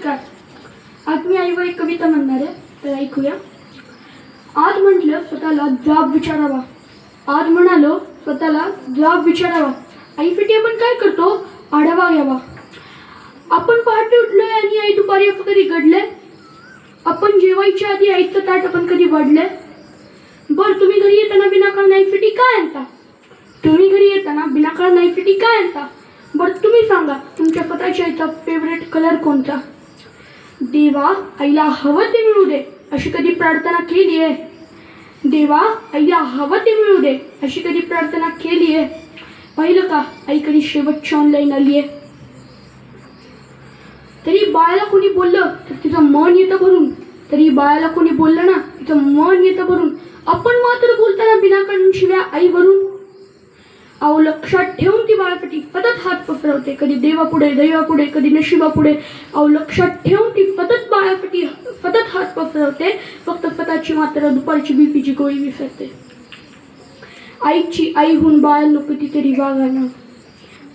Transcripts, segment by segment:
नमस्कार. आज मी आईवर एक कविता म्हणणार आहे, तर ऐकूया. आज म्हटलं स्वतःला जाब विचारावा, आज म्हणालो स्वतःला जाब विचारावा. आईसाठी आपण काय करतो? आढावा घ्यावा. आपण पहाटे उठलोय आणि आई दुपारी कधी घडले? आपण जेवायच्या आधी आईचं ताट आपण कधी वाढले? बरं, तुम्ही घरी येताना विनाकारण आईसाठी काय आणता? तुम्ही घरी येताना विनाकारण आईसाठी काय आणता? बरं, तुम्ही सांगा तुमच्या स्वतःच्या आईचा फेवरेट कलर कोणता? देवा, आईला हवं ते मिळू दे अशी कधी प्रार्थना केली आहे? देवा, आईला हवं ते मिळू दे अशी कधी प्रार्थना केली आहे? पाहिलं का, आई कधी शेवटची ऑनलाईन आली आहे. तरी बाळाला कोणी बोललं तर तिचं मन येतं भरून. तरी बाळाला कोणी बोललं ना तिचं मन येतं भरून. आपण मात्र बोलताना विनाकारण शिव्या आईवरून. अहो, लक्षात ठेवून ती बाळासाठी सतत हात पसरवते, कधी देवापुढे दैवापुढे, कधी नशिबापुढे. अहो, लक्षात ठेवून ती सतत बाळासाठी सतत हात पसरवते, फक्त स्वतःची मात्र दुपारची बीपीची गोळी विसरते. आईची आईहून बाळांनो कधीतरी वागाणं,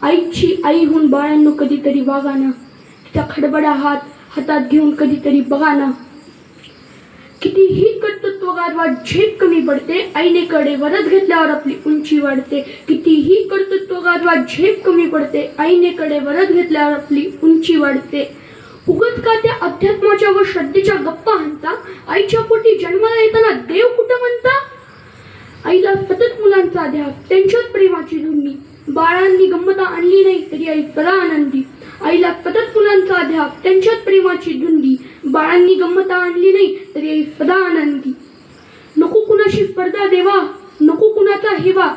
आईची आईहून बाळांनो कधीतरी वागाणं. तिचा खडबडा हातात घेऊन कधीतरी बघाणं. कितीही कर्तृत्व गाजवात झेप कमी पडते, आईने कडेवरच घेतल्यावर आपली उंची वाढते. कितीही कर्तृत्व गाजवात झेप कमी पडते, आईने कडेवरच घेतल्यावर आपली उंची वाढते. उगत का त्या अध्यात्माच्या व श्रद्धेच्या गप्पा हाणता? आईच्या पोटी जन्माला येताना देव कुठं म्हणता? आईला सतत मुलांचा ध्यास, त्यांच्याच प्रेमाची धुंदी. बाळांनी गंमत आणली नाही तरी आई सदा आनंदी. आईला सतत मुलांचा ध्यास, त्यांच्यात प्रेमाची धुंदी. बाळांनी गंमत आणली नाही तरी आई सदा आनंदी. नको कुणाशी स्पर्धा देवा, नको कुणाचा हेवा.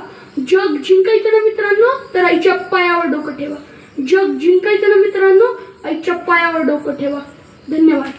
जग जिंकायचं ना मित्रांनो तर आईच्या पायावर डोकं ठेवा. जग जिंकायचं ना मित्रांनो, आईच्या पायावर डोकं ठेवा. धन्यवाद.